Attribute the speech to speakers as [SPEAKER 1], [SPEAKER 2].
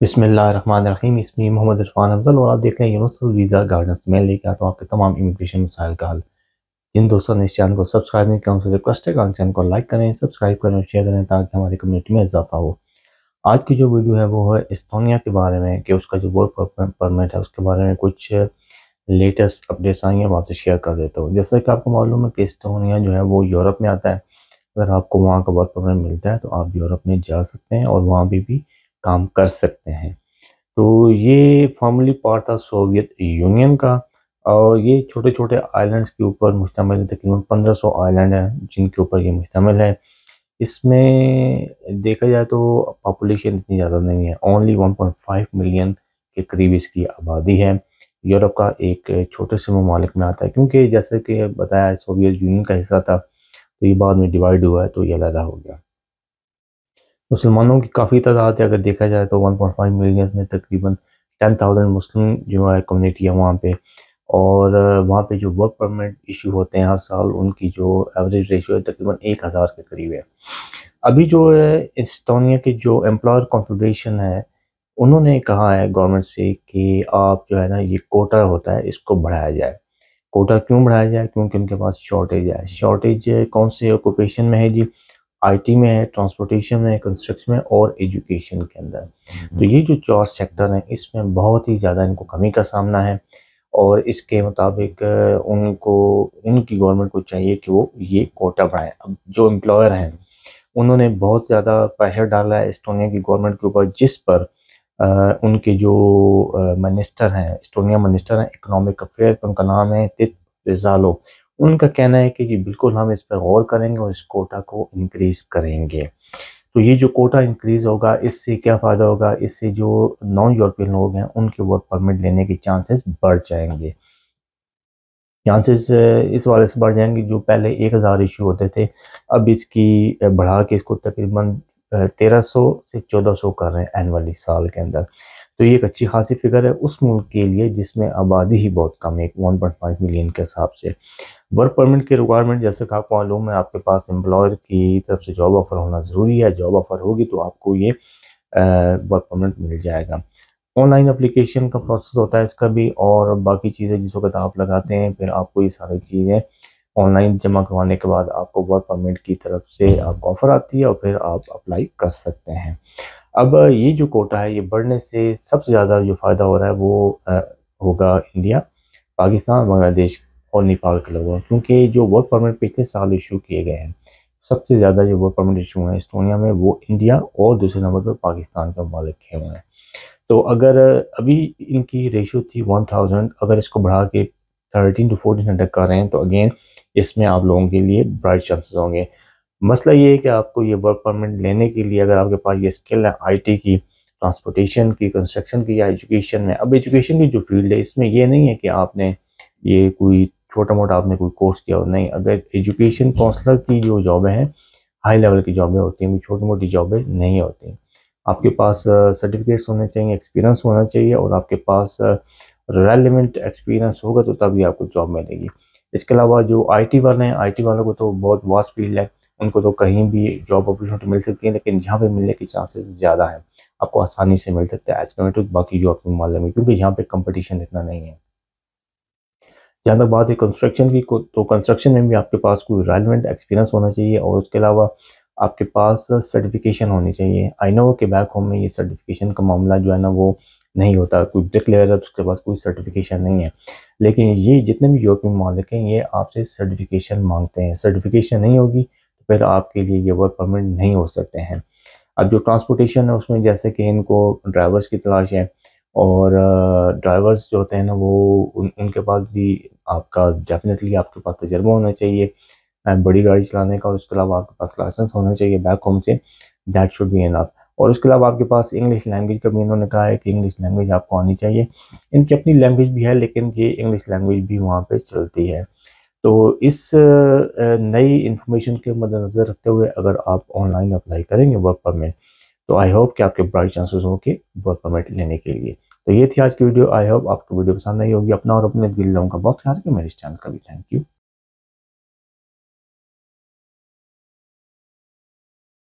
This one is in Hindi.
[SPEAKER 1] बिस्मिल्लाहिर्रहमानिर्रहीम। इसमें मोहम्मद इरफान अफजल और आप देख रहे हैं यूनिवर्सल वीज़ा गाइडेंस। मैं लेके आता हूँ आपके तमाम इमिग्रेशन मसाइल का हल। जिन दोस्तों ने इस चैनल को सब्सक्राइब नहीं किया उनसे रिक्वेस्ट है कि चैनल को लाइक करें, सब्सक्राइब करें और शेयर करें ताकि हमारी कम्युनिटी में इजाफा हो। आज की जो वीडियो है वो है एस्टोनिया के बारे में कि उसका जो वर्क परमिट है उसके बारे में कुछ लेटेस्ट अपडेट्स आई हैं, वो आपसे शेयर कर देता हूँ। जैसा कि आपको मालूम है कि एस्टोनिया जो है वो यूरोप में आता है। अगर आपको वहाँ का वर्क परमिट मिलता है तो आप यूरोप में जा सकते हैं और वहाँ भी काम कर सकते हैं। तो ये फॉर्मली पार्ट था सोवियत यूनियन का और ये छोटे छोटे आइलैंड्स के ऊपर मुश्तमिल है। तकरीबन 1500 आइलैंड हैं जिनके ऊपर ये मुश्तमिल है। इसमें देखा जाए तो पॉपुलेशन इतनी ज़्यादा नहीं है, ओनली 1.5 मिलियन के करीब इसकी आबादी है। यूरोप का एक छोटे से ममालिक में आता है क्योंकि जैसे कि बताया सोवियत यूनियन का हिस्सा था, तो ये बाद में डिवाइड हुआ है तो ये अलग हो गया। मुसलमानों की काफ़ी तादाद है, अगर देखा जाए तो 1.5 मिलियन में तकरीबन 10,000 मुस्लिम जो है कम्युनिटी है वहाँ पे। और वहाँ पे जो वर्क परमिट इशू होते हैं हर साल, उनकी जो एवरेज रेशियो है तकरीबन 1000 के करीब है। अभी जो है एस्टोनिया के जो एम्प्लॉयर कॉन्फेडरेशन है उन्होंने कहा है गवर्नमेंट से कि आप जो है ना ये कोटा होता है इसको बढ़ाया जाए। कोटा क्यों बढ़ाया जाए? क्योंकि उनके पास शॉर्टेज है। शॉर्टेज कौन से ऑक्यूपेशन में है जी? आईटी में है, ट्रांसपोर्टेशन में है, कंस्ट्रक्शन में और एजुकेशन के अंदर। तो ये जो 4 सेक्टर हैं इसमें बहुत ही ज़्यादा इनको कमी का सामना है और इसके मुताबिक उनको उनकी गवर्नमेंट को चाहिए कि वो ये कोटा बढ़ाएं। अब जो एम्प्लॉयर हैं उन्होंने बहुत ज़्यादा प्रेशर डाला है एस्टोनिया की गवर्नमेंट के ऊपर, जिस पर उनके जो मिनिस्टर हैं, एस्टोनिया मिनिस्टर हैं इकोनॉमिक अफेयर, उनका नाम है तित रिजालो। उनका कहना है कि जी बिल्कुल हम इस पर गौर करेंगे और इस कोटा को इंक्रीज करेंगे। तो ये जो कोटा इंक्रीज होगा इससे क्या फ़ायदा होगा? इससे जो नॉन यूरोपियन लोग हैं उनके वर्क परमिट लेने के चांसेस बढ़ जाएंगे। चांसेस इस वाले से बढ़ जाएंगे, जो पहले 1000 इशू होते थे अब इसकी बढ़ा के इसको तकरीबन 1300 से 1400 कर रहे हैं एनुअली साल के अंदर। तो ये एक अच्छी खासी फिगर है उस मुल्क के लिए जिसमें आबादी ही बहुत कम है, 1.5 मिलियन के हिसाब से। वर्क परमिट की रिक्वायरमेंट जैसे कि आपको मालूम है, आपके पास एम्प्लॉयर की तरफ से जॉब ऑफर होना ज़रूरी है। जॉब ऑफर होगी तो आपको ये वर्क परमिट मिल जाएगा। ऑनलाइन एप्लीकेशन का प्रोसेस होता है इसका भी, और बाकी चीज़ें जिस वक्त आप लगाते हैं फिर आपको ये सारी चीज़ें ऑनलाइन जमा करवाने के बाद आपको वर्क परमिट की तरफ से आपको ऑफर आती है और फिर आप अप्लाई कर सकते हैं। अब ये जो कोटा है ये बढ़ने से सबसे ज़्यादा जो फ़ायदा हो रहा है वो होगा इंडिया, पाकिस्तान, बांग्लादेश और नेपाल के लोगों, क्योंकि जो वर्क परमिट पिछले साल इशू किए गए हैं सबसे ज़्यादा जो वर्क परमिट इशू हैं एस्टोनिया में वो इंडिया और दूसरे नंबर पर पाकिस्तान के मालिक के हुए हैं। तो अगर अभी इनकी रेशियो थी 1000, अगर इसको बढ़ा के 13 to 1400 कर रहे हैं तो अगेन इसमें आप लोगों के लिए ब्राइट चांसेस होंगे। मसला ये है कि आपको ये वर्क परमिट लेने के लिए अगर आपके पास ये स्किल है आईटी की, ट्रांसपोर्टेशन की, कंस्ट्रक्शन की या एजुकेशन में। अब एजुकेशन की जो फील्ड है इसमें ये नहीं है कि आपने ये कोई छोटा मोटा आपने कोई कोर्स किया हो, नहीं। अगर एजुकेशन काउंसलर की जो जॉबें हैं हाई लेवल की जॉबें होती हैं, छोटी मोटी जॉबें नहीं होती। आपके पास सर्टिफिकेट्स होने चाहिए, एक्सपीरियंस होना चाहिए और आपके पास रेलेवेंट एक्सपीरियंस होगा तो तभी आपको जॉब मिलेगी। इसके अलावा जो आईटी वाले हैं, आईटी वालों को तो बहुत वास्ट फील्ड है, उनको तो कहीं भी जॉब अपॉर्चुनिटी मिल सकती है, लेकिन यहाँ पे मिलने के चांसेस ज़्यादा हैं। आपको आसानी से मिल सकता है एज कम्पेयर टू बाकी जॉब के मामले में, क्योंकि यहाँ पे कंपटीशन इतना नहीं है। जहाँ तक बात है कंस्ट्रक्शन की तो कंस्ट्रक्शन में भी आपके पास कोई रेलेवेंट एक्सपीरियंस होना चाहिए और उसके अलावा आपके पास सर्टिफिकेशन होनी चाहिए। आई नो कि बैक होम में ये सर्टिफिकेशन का मामला जो है ना वो नहीं होता, कोई ब्रिकलेयर है तो उसके पास कोई सर्टिफिकेशन नहीं है, लेकिन ये जितने भी यूरोपियन मालिक हैं ये आपसे सर्टिफिकेशन मांगते हैं। सर्टिफिकेशन नहीं होगी तो फिर आपके लिए ये वर्क परमिट नहीं हो सकते हैं। अब जो ट्रांसपोर्टेशन है उसमें जैसे कि इनको ड्राइवर्स की तलाश है और ड्राइवर्स जो होते हैं ना वो उनके पास भी आपका डेफिनेटली आपके पास तजर्बा होना चाहिए बड़ी गाड़ी चलाने का, और उसके अलावा आपके पास लाइसेंस होना चाहिए बैक होम से। That should be enough. और उसके अलावा आपके पास इंग्लिश लैंग्वेज का भी इन्होंने कहा है कि इंग्लिश लैंग्वेज आपको आनी चाहिए। इनकी अपनी लैंग्वेज भी है लेकिन ये इंग्लिश लैंग्वेज भी वहाँ पे चलती है। तो इस नई इन्फॉर्मेशन के मद्देनज़र रखते हुए अगर आप ऑनलाइन अप्लाई करेंगे वर्क परमिट तो आई होप कि आपके ब्राइट चांसेस हो कि वर्क परमिट लेने के लिए। तो ये थी आज की वीडियो। आई होप आपको वीडियो पसंद आई होगी। अपना और अपने दिल लोगों का बहुत ख्याल रखें। मेरे इस चैनल का भी थैंक यू।